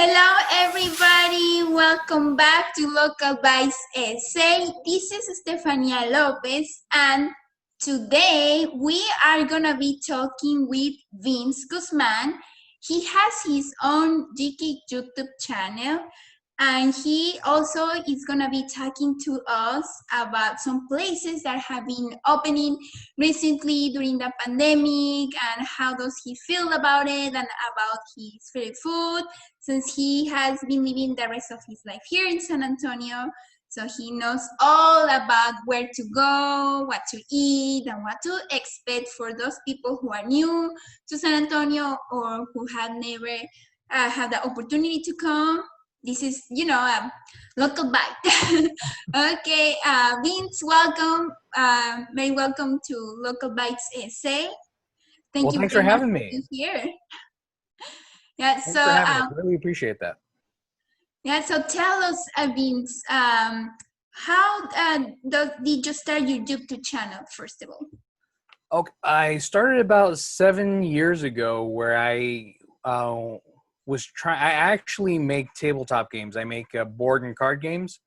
Hello, everybody. Welcome back to Local Bites S.A. This is Stefania Lopez, and today we are going to be talking with Vince Guzman. He has his own Geek YouTube channel, and he also is going to be talking to us about some places that have been opening recently during the pandemic, and how does he feel about it, and about his favorite food, since he has been living the rest of his life here in San Antonio. So he knows all about where to go, what to eat, and what to expect for those people who are new to San Antonio or who have never had the opportunity to come. This is, a local bite. Okay, Vince, welcome. Very welcome to Local Bites SA. Thanks for having me. Here. Yeah, Thanks for having us. Really appreciate that. Yeah, so tell us, Vince, how did you start your YouTube channel, first of all? Okay, I started about 7 years ago, where I I actually make tabletop games. I make board and card games.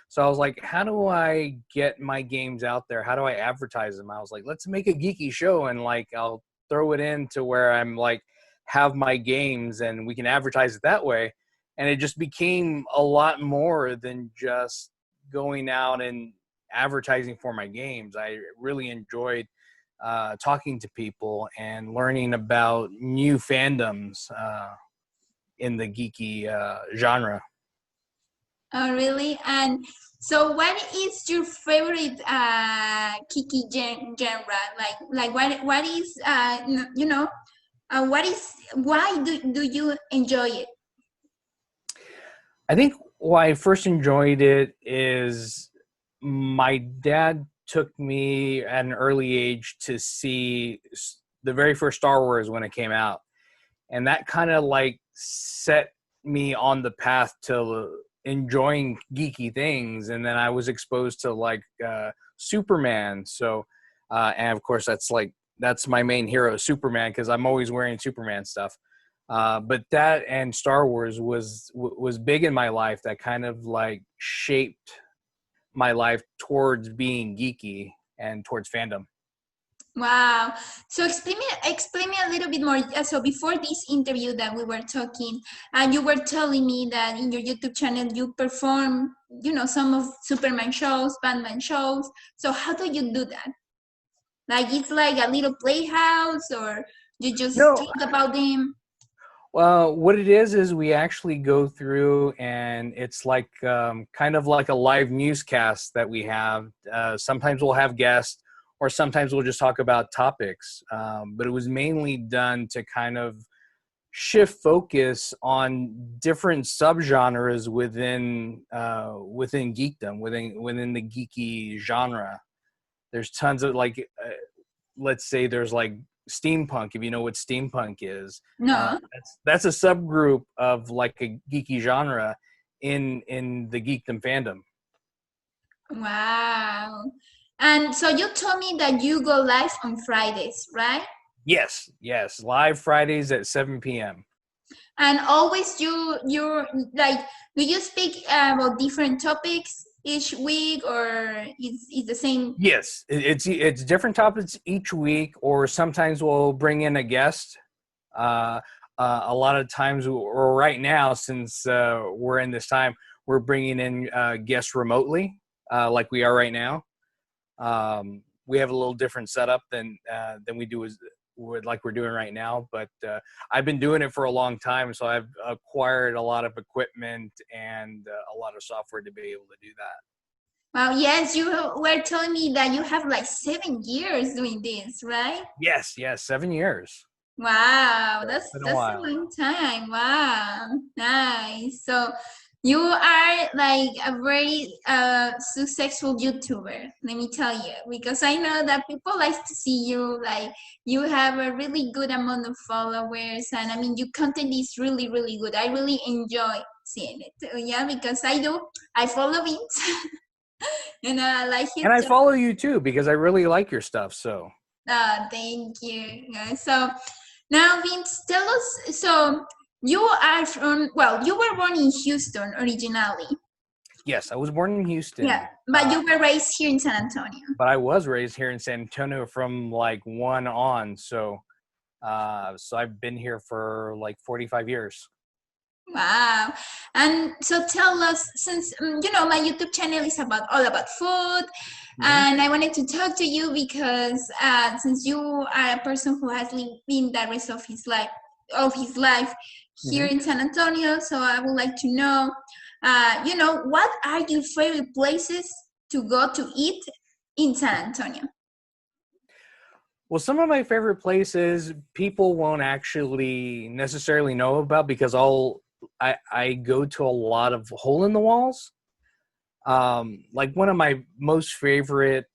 So I was like, how do I get my games out there? How do I advertise them? I was like, let's make a geeky show, and I'll throw it in to where I'm have my games and we can advertise it that way. And it just became a lot more than just going out and advertising for my games. I really enjoyed talking to people and learning about new fandoms in the geeky genre. Oh, really? And so what is your favorite geeky genre? What is, why do you enjoy it? I think why I first enjoyed it is my dad took me at an early age to see the very first Star Wars when it came out. And that kind of set me on the path to enjoying geeky things. And then I was exposed to Superman. So, and of course that's my main hero, Superman, because I'm always wearing Superman stuff. But that and Star Wars was big in my life. That kind of shaped my life towards being geeky and towards fandom. Wow. So explain me a little bit more. So before this interview that we were talking, and you were telling me that in your YouTube channel you perform, some of Superman shows, Batman shows. So how do you do that? It's like a little playhouse, or you just talk about them? Well, what it is we actually go through, and it's kind of like a live newscast that we have. Sometimes we'll have guests, or sometimes we'll just talk about topics. But it was mainly done to kind of shift focus on different subgenres within geekdom, within the geeky genre. There's tons of let's say there's steampunk, if you know what steampunk is. No. That's a subgroup of a geeky genre in the geekdom fandom. Wow. And so you told me that you go live on Fridays, right? Yes, live Fridays at 7 p.m. And always you're do you speak about different topics each week, or is the same? Yes, it's different topics each week, or sometimes we'll bring in a guest. A lot of times, or right now, since we're in this time, we're bringing in guests remotely, like we are right now. We have a little different setup than we do like we're doing right now, but I've been doing it for a long time, so I've acquired a lot of equipment and a lot of software to be able to do that. Well, yes, you were telling me that you have 7 years doing this, right? Yes, 7 years. Wow, that's a long time. Wow, nice. So you are a very successful YouTuber, let me tell you, because I know that people like to see you. You have a really good amount of followers, and I mean, your content is really, really good. I really enjoy seeing it. Yeah, because I follow Vince. And I like his and I follow you too, because I really like your stuff. So thank you. So now, Vince, tell us, so You are from, well, you were born in Houston originally. Yes, I was born in Yeah, Houston, but you were raised here in San Antonio. but I was raised here in San Antonio from like one on. So I've been here for like 45 years. Wow. And so tell us, since my YouTube channel is about all about food, Hmm. and I wanted to talk to you because since you are a person who has lived in the rest of his life here Hmm. in San Antonio, so I would like to know, what are your favorite places to go to eat in San Antonio? Well, some of my favorite places people won't actually necessarily know about because I go to a lot of hole in the walls. Like one of my most favorite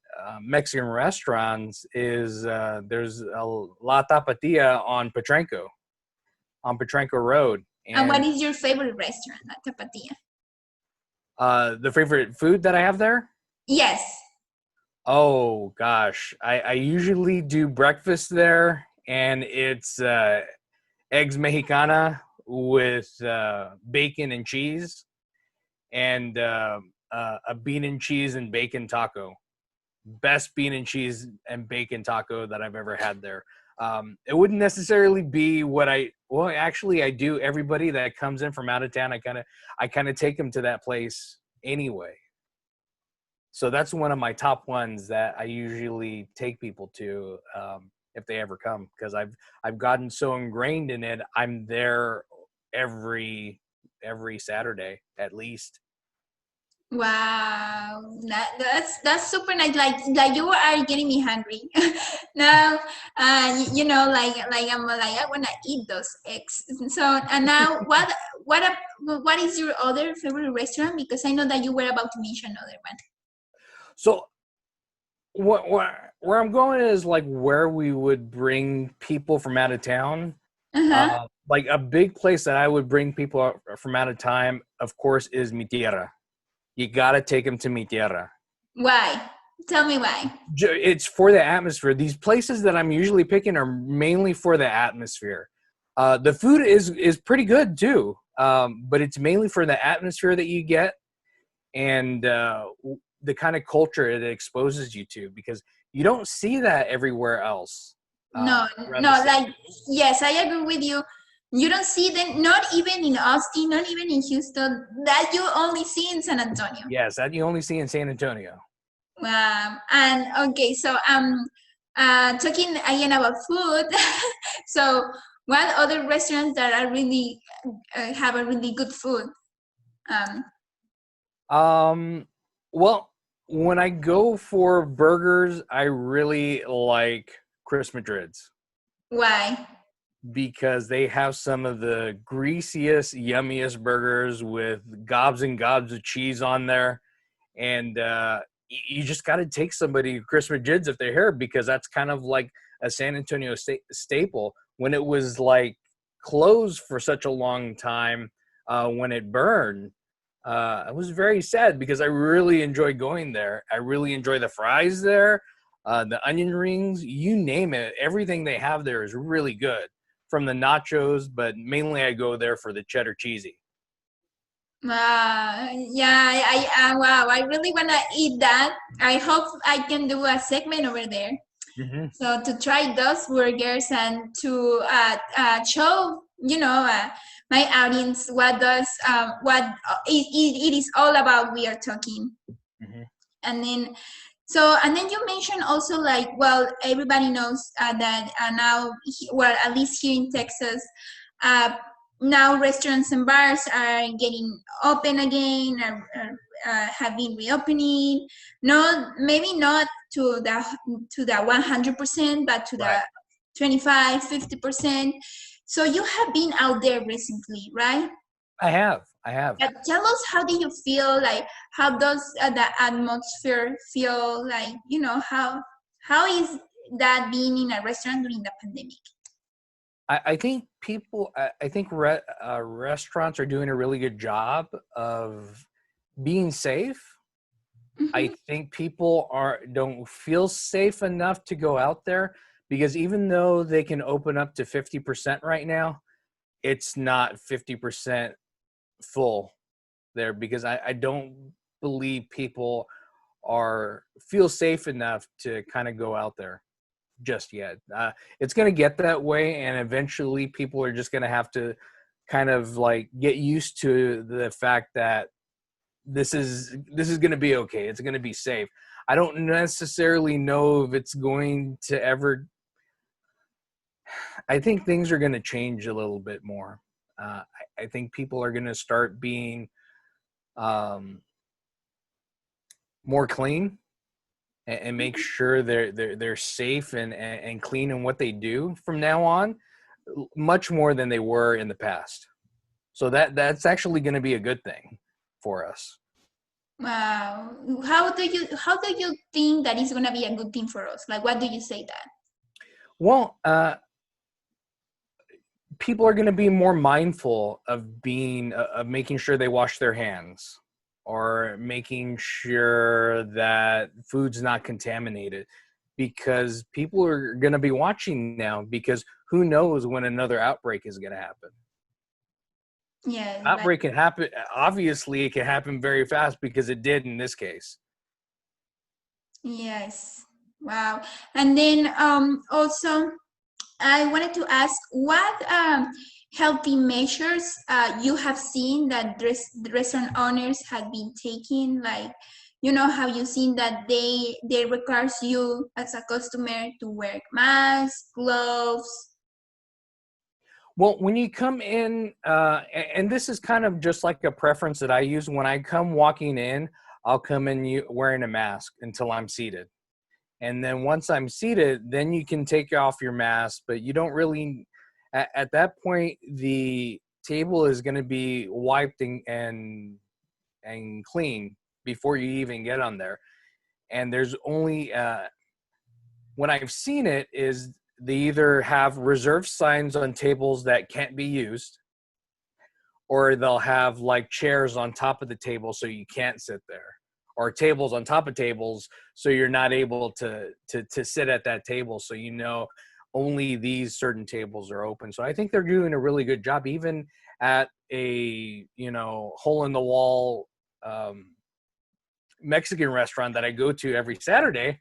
Mexican restaurants is there's a La Tapatia on Petranco Road, And what and is your favorite restaurant at Tapatia? the favorite food that I have there. Yes. Oh gosh, I usually do breakfast there, and it's eggs mexicana with bacon and cheese, and a bean and cheese and bacon taco. Best bean and cheese and bacon taco that I've ever had there. It wouldn't necessarily be what well, actually I do. Everybody that comes in from out of town, I kind of take them to that place anyway. So that's one of my top ones that I usually take people to if they ever come, because I've gotten so ingrained in it. I'm there every Saturday at least. Wow, that's super nice. Like you are getting me hungry now. Like I wanna eat those eggs. So and now what is your other favorite restaurant? Because I know that you were about to mention another one. So where I'm going is like where we would bring people from out of town. Uh-huh. Like a big place that I would bring people from out of time, of course, is Mi Tierra. You gotta take them to Mi Tierra. Why? Tell me why. It's for the atmosphere. These places that I'm usually picking are mainly for the atmosphere. The food is pretty good too, but it's mainly for the atmosphere that you get, and the kind of culture it exposes you to, because you don't see that everywhere else No, around no, the state. like yes, I agree with you. You don't see them, not even in Austin, not even in Houston. That you only see in San Antonio. Yes, that you only see in San Antonio. And okay, so talking again about food. So, what other restaurants that are really have a really good food? Um, Um, well, when I go for burgers, I really like Chris Madrid's, why? because they have some of the greasiest, yummiest burgers with gobs and gobs of cheese on there. And you just got to take somebody to Chris Madrid's if they're here, because that's kind of like a San Antonio staple. When it was like closed for such a long time, when it burned, I was very sad because I really enjoy going there. I really enjoy the fries there, the onion rings, you name it. Everything they have there is really good, from the nachos, but mainly I go there for the cheddar cheesy. Yeah, wow, I really wanna eat that. I hope I can do a segment over there. Mm-hmm. So to try those burgers and to show, my audience what it is all about. We are talking, Mm-hmm. and then and then you mentioned also, like, well, everybody knows that now, well, at least here in Texas, uh, now restaurants and bars are getting open again, have been reopening. Not maybe not to the 100%, but to the Right. 25, 50%. So you have been out there recently, right? I have. I have. Tell us, how do you feel? Like, how does the atmosphere feel? Like, how is that being in a restaurant during the pandemic? I think I think restaurants are doing a really good job of being safe. I Mm-hmm. think people don't feel safe enough to go out there, because even though they can open up to 50% right now, it's not 50% full there, because I don't believe people feel safe enough to kind of go out there just yet. It's going to get that way, and eventually people are just going to have to kind of like get used to the fact that this is going to be okay. It's going to be safe. I don't necessarily know if it's going to ever. I think things are going to change a little bit more. I think people are going to start being more clean, and make sure they're safe and clean in what they do from now on, much more than they were in the past. So that's actually going to be a good thing for us. Wow. How do you think that is gonna be a good thing for us? Like, what do you say that? Well, people are going to be more mindful of making sure they wash their hands, or making sure that food's not contaminated, because people are going to be watching now, because who knows when another outbreak is going to happen. Yes, Outbreak can happen. Obviously, it can happen very fast, because it did in this case. yes. Wow. And then also I wanted to ask what healthy measures you have seen that the restaurant owners have been taking. Like, how you seen that they requires you as a customer to wear masks, gloves. Well, when you come in, and this is kind of just like a preference that I use. When I come walking in, I'll come in wearing a mask until I'm seated. And then once I'm seated, then you can take off your mask, but you don't really, at that point, the table is going to be wiped and clean before you even get on there. And there's only, when I've seen it, is they either have reserved signs on tables that can't be used, or they'll have like chairs on top of the table so you can't sit there, or tables on top of tables so you're not able to sit at that table, so only these certain tables are open. So I think they're doing a really good job, even at a hole in the wall Mexican restaurant that I go to every Saturday,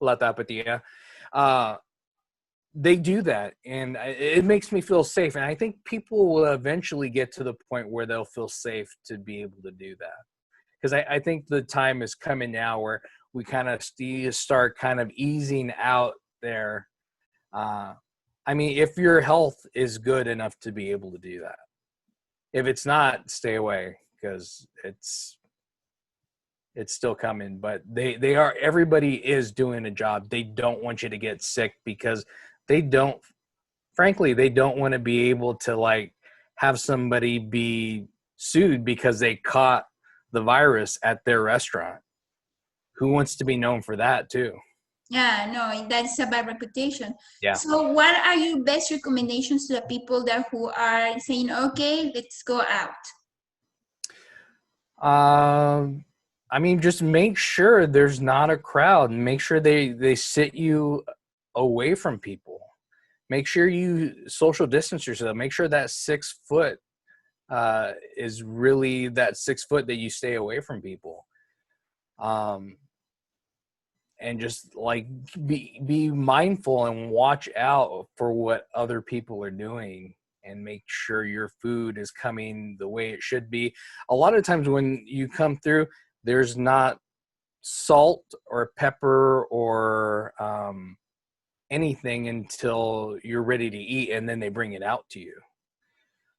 La Tapatia. They do that, and it makes me feel safe. And I think people will eventually get to the point where they'll feel safe to be able to do that, because I think the time is coming now where we kind of start kind of easing out there. I mean, if your health is good enough to be able to do that. If it's not, stay away, because it's still coming. But everybody is doing a job. They don't want you to get sick, because they don't want to be able to like have somebody be sued because they caught the virus at their restaurant. Who wants to be known for that too? Yeah, no, that's a bad reputation. Yeah. So what are your best recommendations to the people who are saying, okay, let's go out? I mean, just make sure there's not a crowd, and make sure they sit you away from people. Make sure you social distance yourself. Make sure that 6 foot is really that 6 foot that you stay away from people. And just like be mindful and watch out for what other people are doing, and make sure your food is coming the way it should be. A lot of times when you come through, there's not salt or pepper or anything until you're ready to eat, and then they bring it out to you.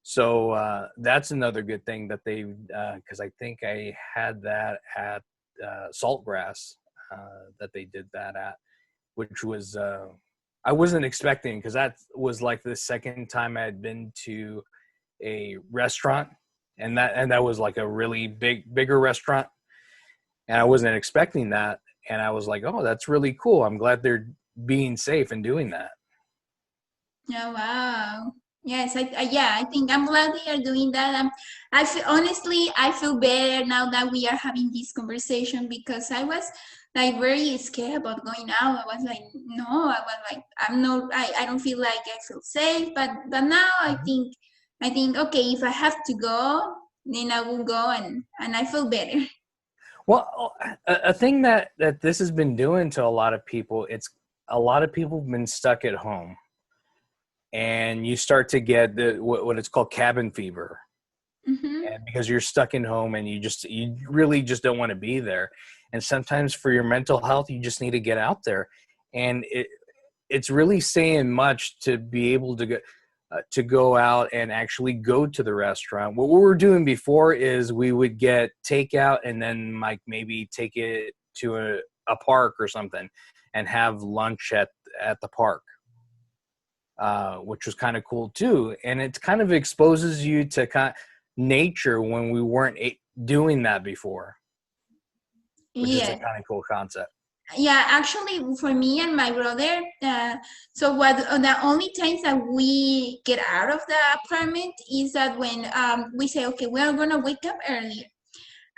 So that's another good thing that they've, because I think I had that at Saltgrass, that they did that at, which was I wasn't expecting, because that was like the second time I had been to a restaurant, and that was like a really bigger restaurant, and I wasn't expecting that, and I was like, oh, that's really cool. I'm glad they're being safe and doing that. Oh, wow. Yes, I think I'm glad they are doing that. I feel better now that we are having this conversation, because I was like very scared about going out. I was like, no, I was like, I don't feel like I feel safe. But now I think I think, okay, if I have to go, then I will go and I feel better. Well, a thing that this has been doing to a lot of people, it's a lot of people have been stuck at home, and you start to get what it's called cabin fever. Mm-hmm. And because you're stuck in home and you really just don't want to be there. And sometimes for your mental health, you just need to get out there. And it's really saying much to be able to go out and actually go to the restaurant. What we were doing before is we would get takeout and then like maybe take it to a park or something and have lunch at the park, which was kind of cool too. And it kind of exposes you to nature when we weren't doing that before, which is a Yeah. kind of cool concept. Yeah, actually, for me and my brother, so what the only times that we get out of the apartment is that when we say, okay, we are gonna wake up earlier,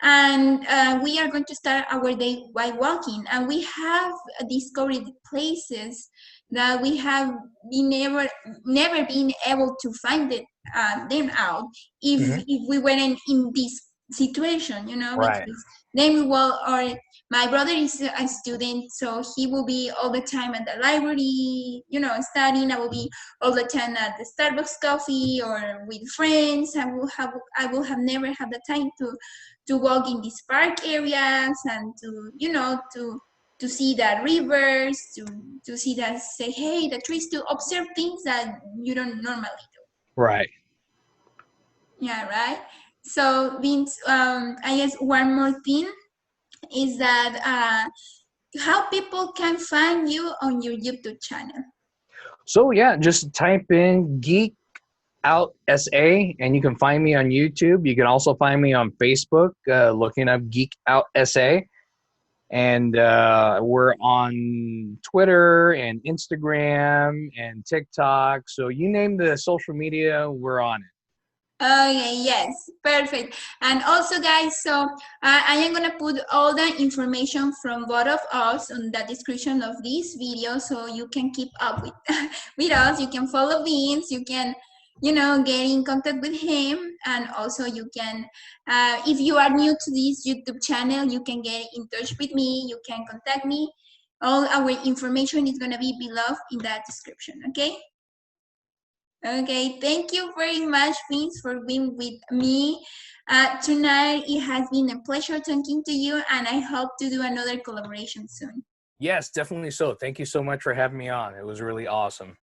and we are going to start our day by walking, and we have discovered places that we have been never been able to find them out Mm-hmm. if we weren't in this situation, Right. because then or my brother is a student, so he will be all the time at the library, studying. I will be all the time at the Starbucks coffee or with friends. I will have never had the time to walk in these park areas and to see the rivers, to see that, say, hey, the trees, to observe things that you don't normally do. Right. Yeah, right. So, Vince, I guess one more thing is that how people can find you on your YouTube channel. So yeah, just type in Geek Out SA, and you can find me on YouTube. You can also find me on Facebook, looking up Geek Out SA. And we're on Twitter and Instagram and TikTok. So you name the social media, we're on it. Okay, yes, perfect. And also, guys, so I am gonna put all the information from both of us on the description of this video, so you can keep up with with us. You can follow Vince. You can, get in contact with him, and also you can, if you are new to this YouTube channel, you can get in touch with me. You can contact me. All our information is gonna be below in that description. Okay. Okay, thank you very much, Vince, for being with me tonight. It has been a pleasure talking to you, and I hope to do another collaboration soon. Yes, definitely so. Thank you so much for having me on. It was really awesome.